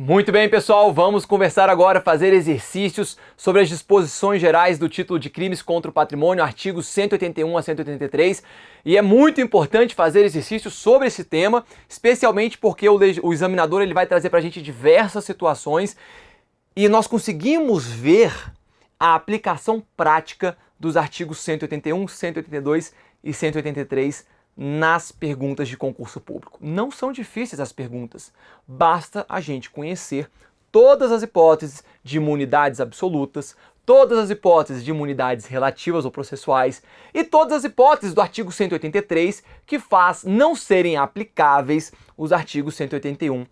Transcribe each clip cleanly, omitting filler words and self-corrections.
Muito bem, pessoal, vamos conversar agora, fazer exercícios sobre as disposições gerais do título de crimes contra o patrimônio, artigos 181 a 183, e é muito importante fazer exercícios sobre esse tema, especialmente porque o examinador ele vai trazer para a gente diversas situações e nós conseguimos ver a aplicação prática dos artigos 181, 182 e 183 nas perguntas de concurso público. Não são difíceis as perguntas, basta a gente conhecer todas as hipóteses de imunidades absolutas, todas as hipóteses de imunidades relativas ou processuais e todas as hipóteses do artigo 183 que faz não serem aplicáveis os artigos 181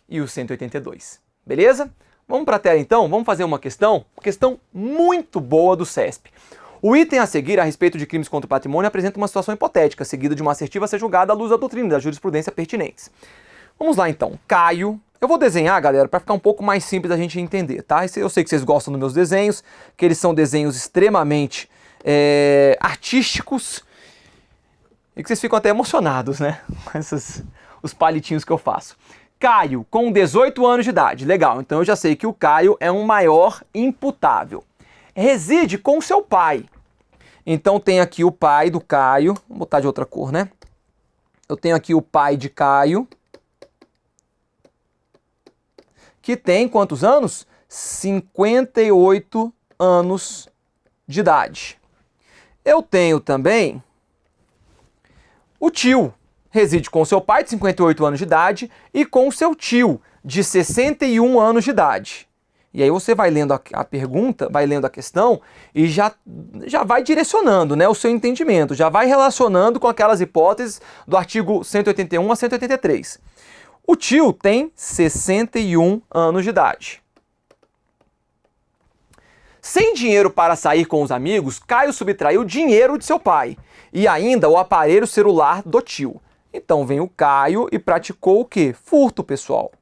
e o 182. Beleza? Vamos para a tela então, vamos fazer uma questão muito boa do CESP. O item a seguir a respeito de crimes contra o patrimônio apresenta uma situação hipotética, seguida de uma assertiva a ser julgada à luz da doutrina e da jurisprudência pertinentes. Vamos lá então. Caio. Eu vou desenhar, galera, para ficar um pouco mais simples da gente entender, tá? Eu sei que vocês gostam dos meus desenhos, que eles são desenhos extremamente artísticos e que vocês ficam até emocionados, né? Com os palitinhos que eu faço. Caio, com 18 anos de idade. Legal, então eu já sei que o Caio é um maior imputável. Reside com seu pai. Então tem aqui o pai do Caio. Vou botar de outra cor, né? Eu tenho aqui o pai de Caio. Que tem quantos anos? 58 anos de idade. Eu tenho também o tio. Reside com seu pai de 58 anos de idade e com seu tio de 61 anos de idade. E aí você vai lendo a pergunta, vai lendo a questão e já vai direcionando, né, o seu entendimento, já vai relacionando com aquelas hipóteses do artigo 181 a 183. O tio tem 61 anos de idade. Sem dinheiro para sair com os amigos, Caio subtraiu dinheiro de seu pai e ainda o aparelho celular do tio. Então vem o Caio e praticou o quê? Furto, pessoal.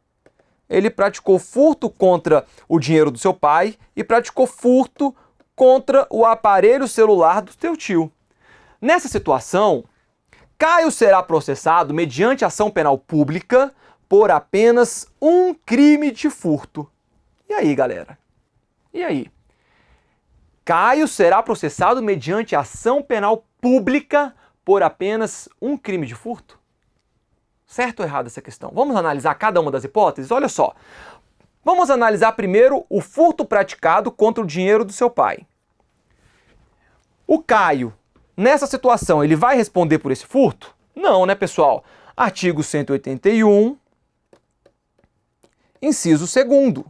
Ele praticou furto contra o dinheiro do seu pai e praticou furto contra o aparelho celular do seu tio. Nessa situação, Caio será processado mediante ação penal pública por apenas um crime de furto. E aí, galera? E aí? Caio será processado mediante ação penal pública por apenas um crime de furto? Certo ou errado essa questão? Vamos analisar cada uma das hipóteses? Olha só. Vamos analisar primeiro o furto praticado contra o dinheiro do seu pai. O Caio, nessa situação, ele vai responder por esse furto? Não, né, pessoal? Artigo 181, inciso 2º.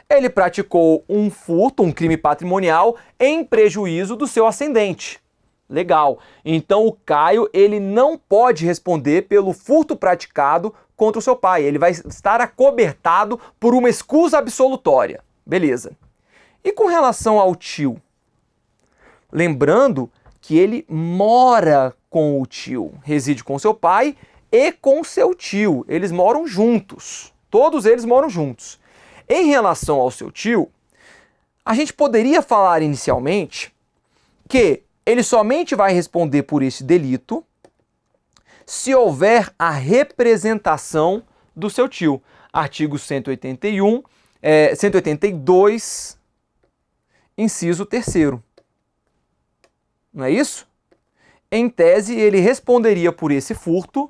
Ele praticou um furto, um crime patrimonial, em prejuízo do seu ascendente. Legal. Então o Caio, ele não pode responder pelo furto praticado contra o seu pai. Ele vai estar acobertado por uma escusa absolutória. Beleza. E com relação ao tio? Lembrando que ele mora com o tio, reside com seu pai e com seu tio. Eles moram juntos. Todos eles moram juntos. Em relação ao seu tio, a gente poderia falar inicialmente que ele somente vai responder por esse delito se houver a representação do seu tio. Artigo 182, inciso 3º. Não é isso? Em tese, ele responderia por esse furto,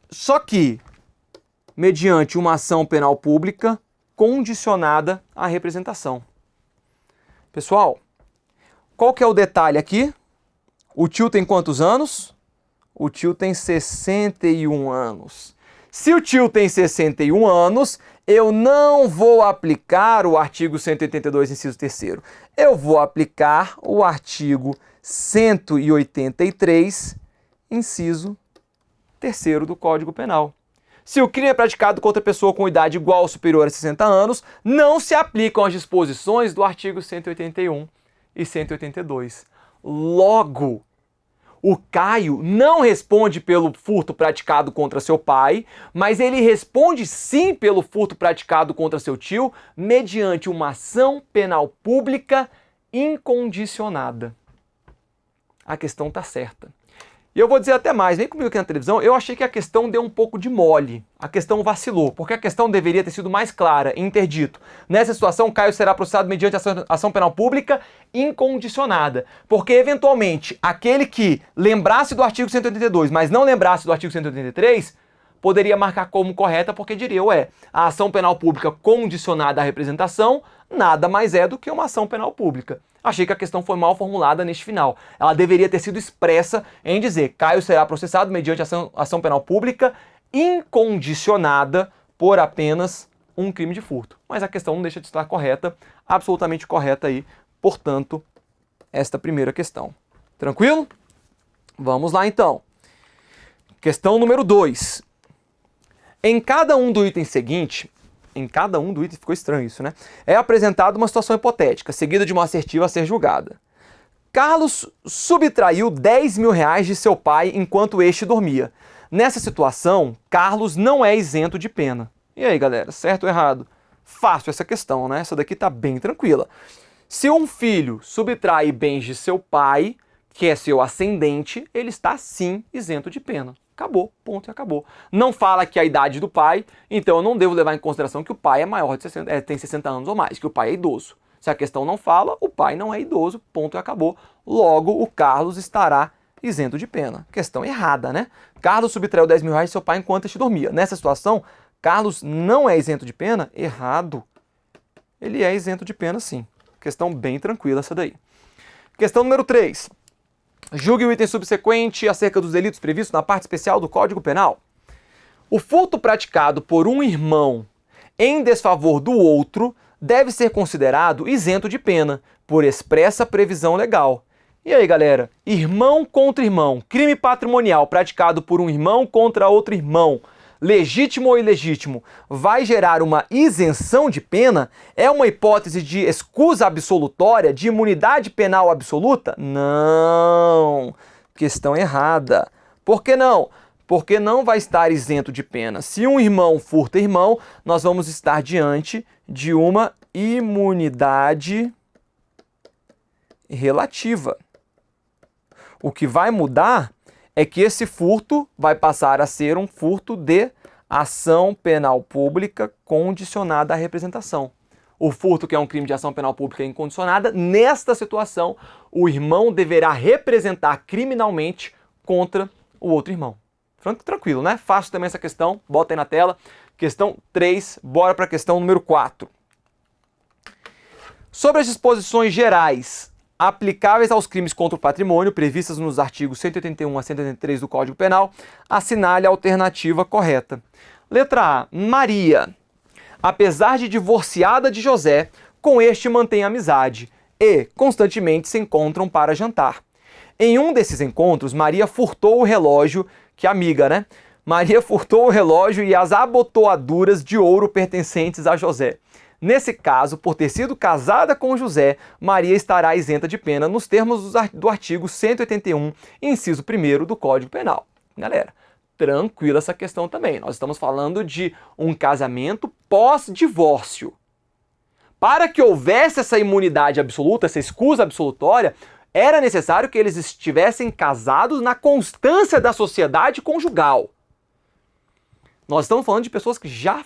só que mediante uma ação penal pública condicionada à representação. Pessoal, qual que é o detalhe aqui? O tio tem quantos anos? O tio tem 61 anos. Se o tio tem 61 anos, eu não vou aplicar o artigo 182, inciso 3º. Eu vou aplicar o artigo 183, inciso 3º do Código Penal. Se o crime é praticado contra pessoa com idade igual ou superior a 60 anos, não se aplicam as disposições do artigo 181 e 182. Logo, o Caio não responde pelo furto praticado contra seu pai, mas ele responde sim pelo furto praticado contra seu tio mediante uma ação penal pública incondicionada. A questão está certa. E eu vou dizer até mais, vem comigo aqui na televisão, eu achei que a questão deu um pouco de mole, a questão vacilou, porque a questão deveria ter sido mais clara em ter dito: nessa situação, Caio será processado mediante ação penal pública incondicionada, porque eventualmente aquele que lembrasse do artigo 182, mas não lembrasse do artigo 183, poderia marcar como correta, porque diria: ué, a ação penal pública condicionada à representação nada mais é do que uma ação penal pública. Achei que a questão foi mal formulada neste final. Ela deveria ter sido expressa em dizer: Caio será processado mediante ação penal pública incondicionada por apenas um crime de furto. Mas a questão não deixa de estar correta, absolutamente correta aí, portanto, esta primeira questão. Tranquilo? Vamos lá então. Questão número 2. Em cada um do item seguinte, ficou estranho isso, né? É apresentada uma situação hipotética, seguida de uma assertiva a ser julgada. Carlos subtraiu 10 mil reais de seu pai enquanto este dormia. Nessa situação, Carlos não é isento de pena. E aí, galera, certo ou errado? Fácil essa questão, né? Essa daqui tá bem tranquila. Se um filho subtrai bens de seu pai, que é seu ascendente, ele está sim isento de pena. Acabou, ponto e acabou. Não fala que a idade do pai, então eu não devo levar em consideração que o pai é maior de 60, tem 60 anos ou mais, que o pai é idoso. Se a questão não fala, o pai não é idoso, ponto e acabou. Logo, o Carlos estará isento de pena. Questão errada, né? Carlos subtraiu 10 mil reais de seu pai enquanto este dormia. Nessa situação, Carlos não é isento de pena? Errado. Ele é isento de pena, sim. Questão bem tranquila essa daí. Questão número 3. Julgue o item subsequente acerca dos delitos previstos na parte especial do Código Penal. O furto praticado por um irmão em desfavor do outro deve ser considerado isento de pena, por expressa previsão legal. E aí, galera? Irmão contra irmão, crime patrimonial praticado por um irmão contra outro irmão, legítimo ou ilegítimo, vai gerar uma isenção de pena? É uma hipótese de escusa absolutória, de imunidade penal absoluta? Não! Questão errada. Por que não? Porque não vai estar isento de pena. Se um irmão furta irmão, nós vamos estar diante de uma imunidade relativa. O que vai mudar é que esse furto vai passar a ser um furto de ação penal pública condicionada à representação. O furto, que é um crime de ação penal pública incondicionada, nesta situação, o irmão deverá representar criminalmente contra o outro irmão. Tranquilo, né? Fácil também essa questão, bota aí na tela. Questão 3, bora para a questão número 4. Sobre as disposições gerais aplicáveis aos crimes contra o patrimônio previstas nos artigos 181 a 183 do Código Penal, assinale a alternativa correta. Letra A. Maria. Apesar de divorciada de José, com este mantém amizade e constantemente se encontram para jantar. Em um desses encontros, Maria furtou o relógio, que amiga, né? Maria furtou o relógio e as abotoaduras de ouro pertencentes a José. Nesse caso, por ter sido casada com José, Maria estará isenta de pena nos termos do artigo 181, inciso 1º do Código Penal. Galera, tranquila essa questão também. Nós estamos falando de um casamento pós-divórcio. Para que houvesse essa imunidade absoluta, essa escusa absolutória, era necessário que eles estivessem casados na constância da sociedade conjugal. Nós estamos falando de pessoas que já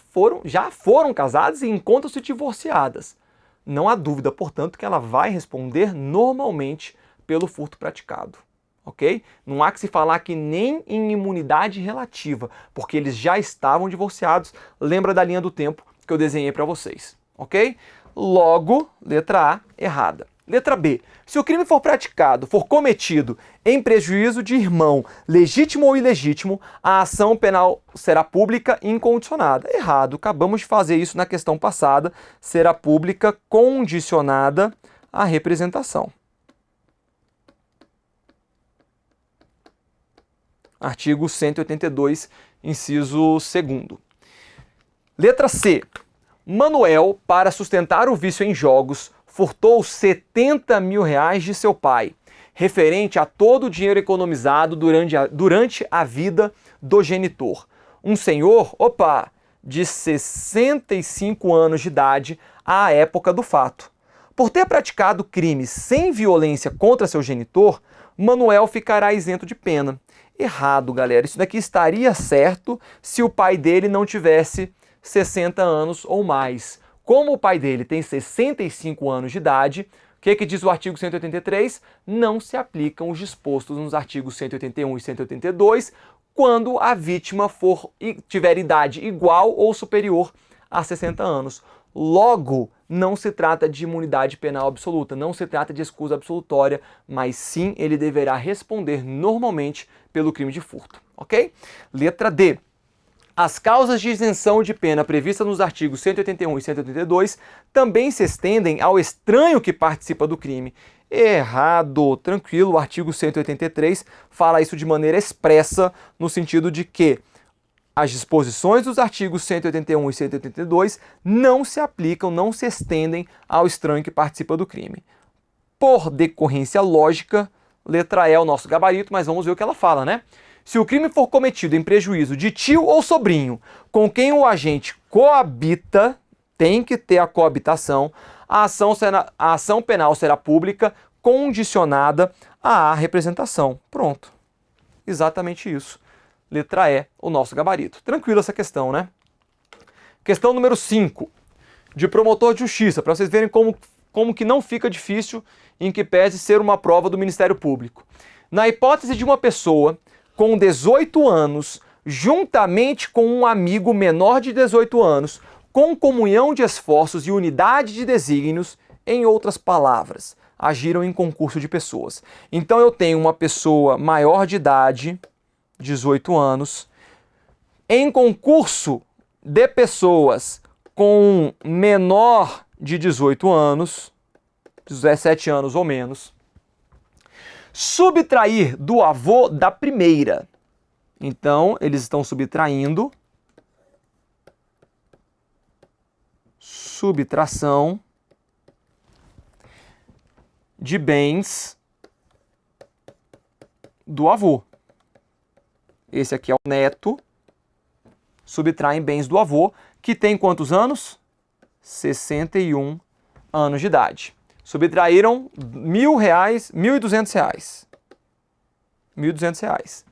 foram casadas e encontram-se divorciadas. Não há dúvida, portanto, que ela vai responder normalmente pelo furto praticado. Ok? Não há que se falar aqui nem em imunidade relativa, porque eles já estavam divorciados. Lembra da linha do tempo que eu desenhei para vocês. Ok? Logo, letra A, errada. Letra B. Se o crime for cometido em prejuízo de irmão, legítimo ou ilegítimo, a ação penal será pública e incondicionada. Errado. Acabamos de fazer isso na questão passada. Será pública condicionada à representação. Artigo 182, inciso 2º. Letra C. Manuel, para sustentar o vício em jogos, furtou 70 mil reais de seu pai, referente a todo o dinheiro economizado durante a vida do genitor. Um senhor, de 65 anos de idade à época do fato. Por ter praticado crimes sem violência contra seu genitor, Manuel ficará isento de pena. Errado, galera. Isso daqui estaria certo se o pai dele não tivesse 60 anos ou mais. Como o pai dele tem 65 anos de idade, o que diz o artigo 183? Não se aplicam os dispostos nos artigos 181 e 182 quando a vítima tiver idade igual ou superior a 60 anos. Logo, não se trata de imunidade penal absoluta, não se trata de escusa absolutória, mas sim ele deverá responder normalmente pelo crime de furto, ok? Letra D. As causas de isenção de pena previstas nos artigos 181 e 182 também se estendem ao estranho que participa do crime. Errado, tranquilo, o artigo 183 fala isso de maneira expressa, no sentido de que as disposições dos artigos 181 e 182 não se aplicam, não se estendem ao estranho que participa do crime. Por decorrência lógica, letra E é o nosso gabarito, mas vamos ver o que ela fala, né? Se o crime for cometido em prejuízo de tio ou sobrinho com quem o agente coabita, tem que ter a coabitação, a ação penal será pública, condicionada à representação. Pronto. Exatamente isso. Letra E, o nosso gabarito. Tranquilo essa questão, né? Questão número 5, de promotor de justiça, para vocês verem como que não fica difícil em que pese ser uma prova do Ministério Público. Na hipótese de uma pessoa com 18 anos, juntamente com um amigo menor de 18 anos, com comunhão de esforços e unidade de desígnios, em outras palavras, agiram em concurso de pessoas. Então eu tenho uma pessoa maior de idade, 18 anos, em concurso de pessoas com menor de 18 anos, 17 anos ou menos, subtrair do avô da primeira. Então, eles estão subtraindo, subtração de bens do avô. Esse aqui é o neto, subtraem bens do avô, que tem quantos anos? 61 anos de idade. Subtraíram R$1.000, R$1.200. R$1.200.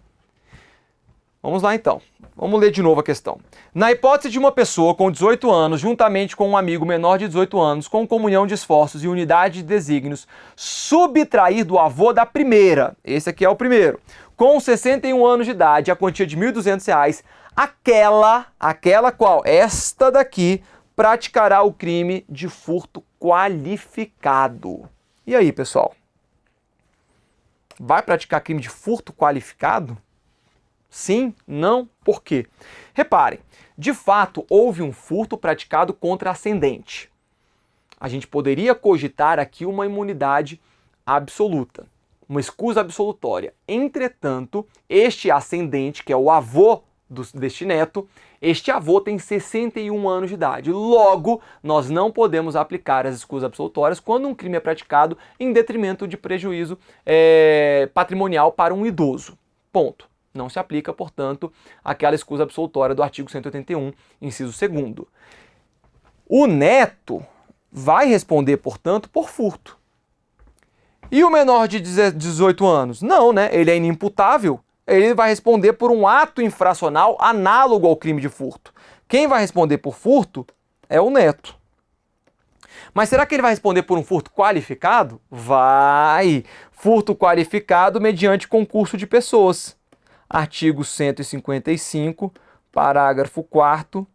Vamos lá então. Vamos ler de novo a questão. Na hipótese de uma pessoa com 18 anos, juntamente com um amigo menor de 18 anos, com comunhão de esforços e unidade de desígnios, subtrair do avô da primeira, esse aqui é o primeiro, com 61 anos de idade, a quantia de R$1.200, aquela qual? Esta daqui praticará o crime de furto qualificado. E aí, pessoal? Vai praticar crime de furto qualificado? Sim? Não? Por quê? Reparem, de fato, houve um furto praticado contra ascendente. A gente poderia cogitar aqui uma imunidade absoluta, uma escusa absolutória. Entretanto, este ascendente, que é o avô deste neto, este avô tem 61 anos de idade. Logo, nós não podemos aplicar as escusas absolutórias quando um crime é praticado em detrimento de prejuízo patrimonial para um idoso. Ponto. Não se aplica, portanto, aquela escusa absolutória do artigo 181, inciso 2º. O neto vai responder, portanto, por furto. E o menor de 18 anos? Não, né? Ele é inimputável. Ele vai responder por um ato infracional análogo ao crime de furto. Quem vai responder por furto é o neto. Mas será que ele vai responder por um furto qualificado? Vai! Furto qualificado mediante concurso de pessoas. Artigo 155, parágrafo 4º,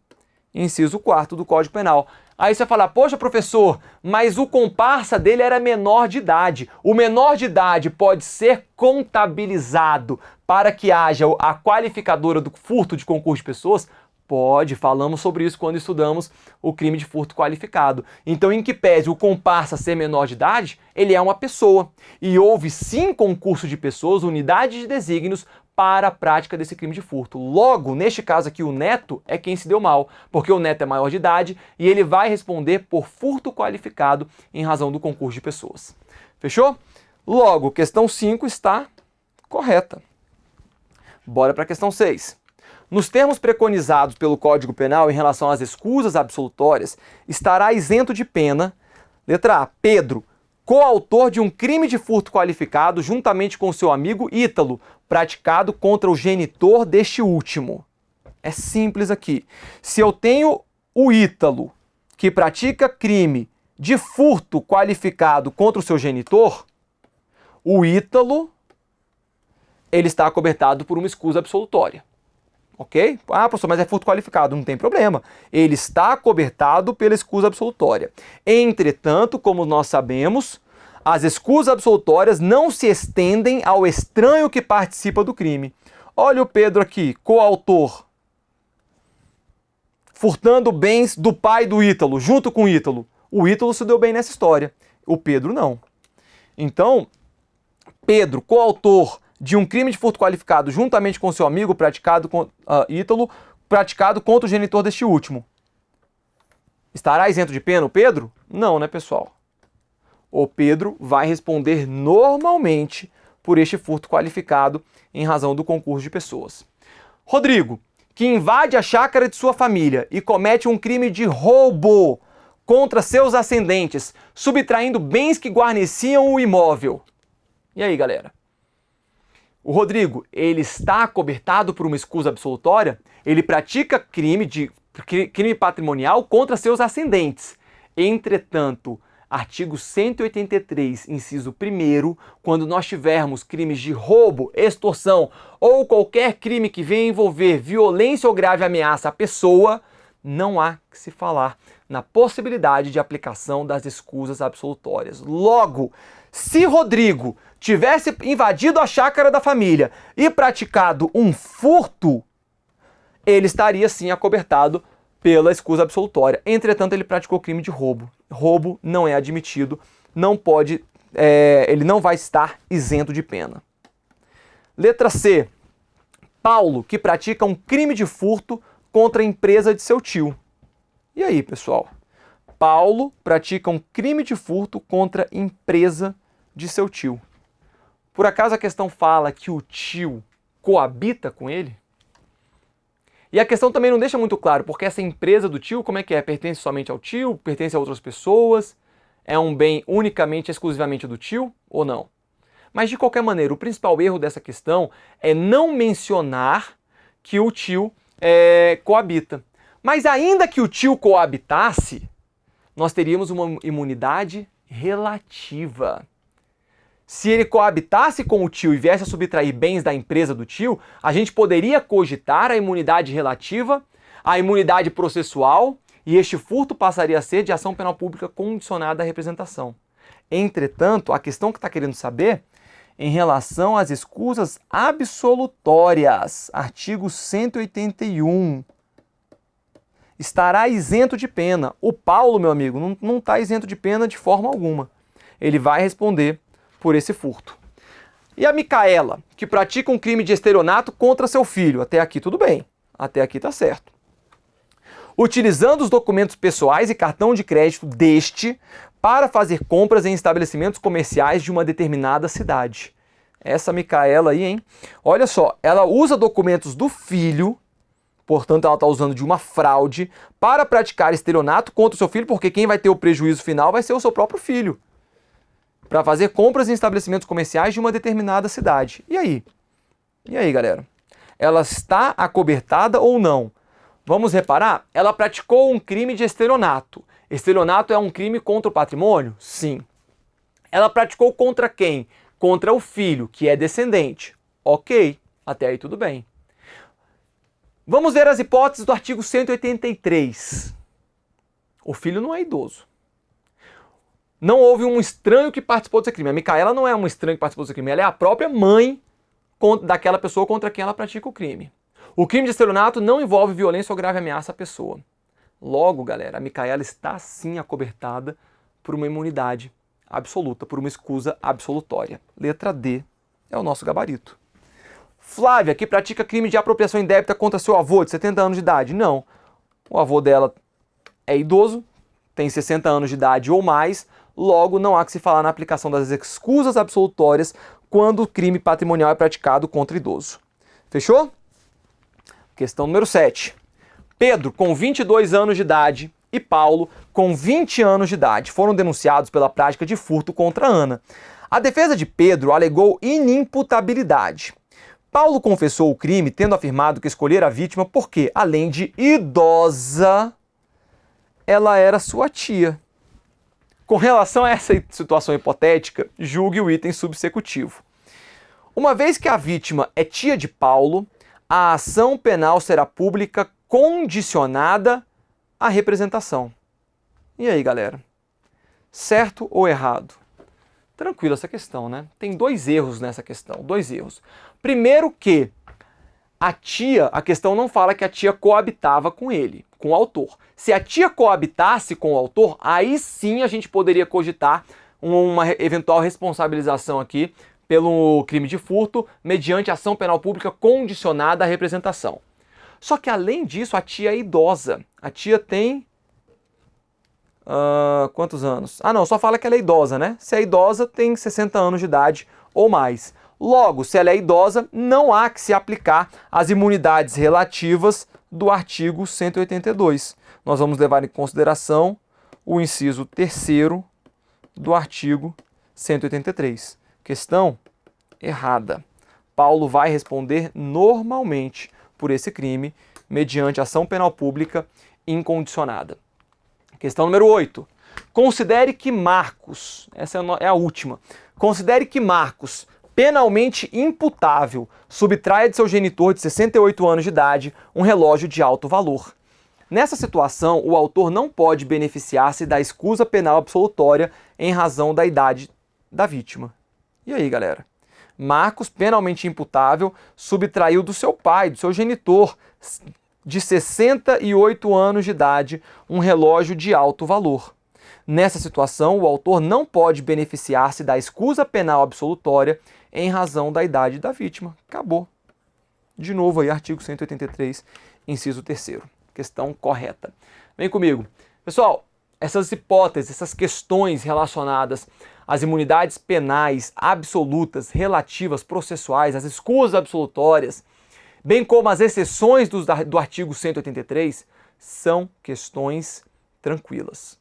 inciso 4º do Código Penal. Aí você fala, poxa, professor, mas o comparsa dele era menor de idade. O menor de idade pode ser contabilizado para que haja a qualificadora do furto de concurso de pessoas? Pode, falamos sobre isso quando estudamos o crime de furto qualificado. Então, em que pese o comparsa ser menor de idade, ele é uma pessoa. E houve sim concurso de pessoas, unidade de desígnios, para a prática desse crime de furto. Logo, neste caso aqui, o neto é quem se deu mal, porque o neto é maior de idade e ele vai responder por furto qualificado em razão do concurso de pessoas. Fechou? Logo, questão 5 está correta. Bora para a questão 6. Nos termos preconizados pelo Código Penal em relação às escusas absolutórias, estará isento de pena Letra A, Pedro, coautor de um crime de furto qualificado juntamente com seu amigo Ítalo, praticado contra o genitor deste último. É simples aqui. Se eu tenho o Ítalo, que pratica crime de furto qualificado contra o seu genitor, o Ítalo, ele está acobertado por uma escusa absolutória. Ok? Ah, professor, mas é furto qualificado. Não tem problema. Ele está acobertado pela escusa absolutória. Entretanto, como nós sabemos, as escusas absolutórias não se estendem ao estranho que participa do crime. Olha o Pedro aqui, coautor, furtando bens do pai do Ítalo, junto com o Ítalo. O Ítalo se deu bem nessa história. O Pedro não. Então, Pedro, coautor de um crime de furto qualificado juntamente com seu amigo Ítalo, praticado contra o genitor deste último. Estará isento de pena o Pedro? Não, né, pessoal? O Pedro vai responder normalmente por este furto qualificado em razão do concurso de pessoas. Rodrigo, que invade a chácara de sua família e comete um crime de roubo contra seus ascendentes, subtraindo bens que guarneciam o imóvel. E aí, galera? O Rodrigo, ele está acobertado por uma escusa absolutória? Ele pratica crime patrimonial contra seus ascendentes. Entretanto, artigo 183, inciso 1º, quando nós tivermos crimes de roubo, extorsão ou qualquer crime que venha envolver violência ou grave ameaça à pessoa, não há que se falar na possibilidade de aplicação das escusas absolutórias. Logo, se Rodrigo tivesse invadido a chácara da família e praticado um furto, ele estaria sim acobertado pela escusa absolutória. Entretanto, ele praticou crime de roubo. Roubo não é admitido, não pode, ele não vai estar isento de pena. Letra C. Paulo, que pratica um crime de furto contra a empresa de seu tio. E aí, pessoal? Paulo pratica um crime de furto contra a empresa de seu tio. Por acaso a questão fala que o tio coabita com ele? E a questão também não deixa muito claro, porque essa empresa do tio, como é que é? Pertence somente ao tio? Pertence a outras pessoas? É um bem unicamente, exclusivamente do tio ou não? Mas de qualquer maneira, o principal erro dessa questão é não mencionar que o tio coabita. Mas ainda que o tio coabitasse, nós teríamos uma imunidade relativa. Se ele coabitasse com o tio e viesse a subtrair bens da empresa do tio, a gente poderia cogitar a imunidade relativa, a imunidade processual, e este furto passaria a ser de ação penal pública condicionada à representação. Entretanto, a questão que está querendo saber, em relação às escusas absolutórias, artigo 181, estará isento de pena. O Paulo, meu amigo, não está isento de pena de forma alguma. Ele vai responder por esse furto. E a Micaela, que pratica um crime de estelionato contra seu filho? Até aqui tudo bem. Até aqui tá certo. Utilizando os documentos pessoais e cartão de crédito deste para fazer compras em estabelecimentos comerciais de uma determinada cidade. Essa Micaela aí, hein? Olha só, ela usa documentos do filho, portanto ela está usando de uma fraude, para praticar estelionato contra o seu filho, porque quem vai ter o prejuízo final vai ser o seu próprio filho. Para fazer compras em estabelecimentos comerciais de uma determinada cidade. E aí? E aí, galera? Ela está acobertada ou não? Vamos reparar? Ela praticou um crime de estelionato. Estelionato é um crime contra o patrimônio? Sim. Ela praticou contra quem? Contra o filho, que é descendente. Ok, até aí tudo bem. Vamos ver as hipóteses do artigo 183. O filho não é idoso. Não houve um estranho que participou desse crime. A Micaela não é um estranho que participou desse crime, ela é a própria mãe daquela pessoa contra quem ela pratica o crime. O crime de estelionato não envolve violência ou grave ameaça à pessoa. Logo, galera, a Micaela está sim acobertada por uma imunidade absoluta, por uma escusa absolutória. Letra D é o nosso gabarito. Flávia, que pratica crime de apropriação indébita contra seu avô de 70 anos de idade? Não. O avô dela é idoso, tem 60 anos de idade ou mais, logo não há que se falar na aplicação das escusas absolutórias quando o crime patrimonial é praticado contra idoso. Fechou? Questão número 7. Pedro, com 22 anos de idade, e Paulo, com 20 anos de idade, foram denunciados pela prática de furto contra Ana. A defesa de Pedro alegou inimputabilidade. Paulo confessou o crime, tendo afirmado que escolhera a vítima porque, além de idosa, ela era sua tia. Com relação a essa situação hipotética, julgue o item subsecutivo. Uma vez que a vítima é tia de Paulo, a ação penal será pública condicionada à representação. E aí, galera? Certo ou errado? Tranquilo essa questão, né? Tem dois erros nessa questão, dois erros. Primeiro que a questão não fala que a tia coabitava com ele, com o autor. Se a tia coabitasse com o autor, aí sim a gente poderia cogitar uma eventual responsabilização aqui pelo crime de furto, mediante ação penal pública condicionada à representação. Só que além disso, a tia é idosa. A tia tem... quantos anos? Ah não, só fala que ela é idosa, né? Se é idosa, tem 60 anos de idade ou mais. Logo, se ela é idosa, não há que se aplicar as imunidades relativas do artigo 182. Nós vamos levar em consideração o inciso 3º do artigo 183. Questão errada. Paulo vai responder normalmente por esse crime, mediante ação penal pública incondicionada. Questão número 8. Considere que Marcos, essa é a última, considere que Marcos, penalmente imputável, subtraia de seu genitor de 68 anos de idade um relógio de alto valor. Nessa situação, o autor não pode beneficiar-se da escusa penal absolutória em razão da idade da vítima. E aí, galera? Marcos, penalmente imputável, subtraiu do seu pai, do seu genitor, de 68 anos de idade, um relógio de alto valor. Nessa situação, o autor não pode beneficiar-se da escusa penal absolutória em razão da idade da vítima. Acabou. De novo aí, artigo 183, inciso 3º. Questão correta. Vem comigo. Pessoal, essas hipóteses, essas questões relacionadas às imunidades penais absolutas, relativas, processuais, as escusas absolutórias, bem como as exceções do artigo 183, são questões tranquilas.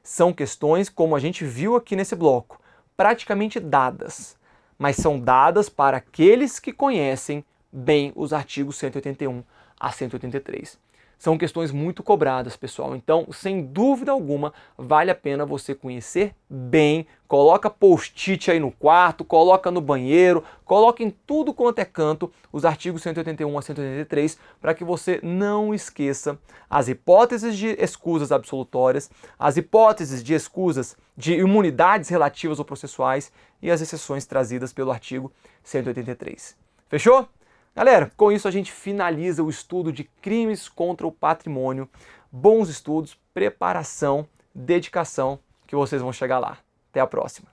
São questões, como a gente viu aqui nesse bloco, praticamente dadas, mas são dadas para aqueles que conhecem bem os artigos 181 a 183. São questões muito cobradas, pessoal. Então, sem dúvida alguma, vale a pena você conhecer bem. Coloca post-it aí no quarto, coloca no banheiro, coloca em tudo quanto é canto os artigos 181 a 183 para que você não esqueça as hipóteses de escusas absolutórias, as hipóteses de escusas de imunidades relativas ou processuais e as exceções trazidas pelo artigo 183. Fechou? Galera, com isso a gente finaliza o estudo de crimes contra o patrimônio. Bons estudos, preparação, dedicação, que vocês vão chegar lá. Até a próxima.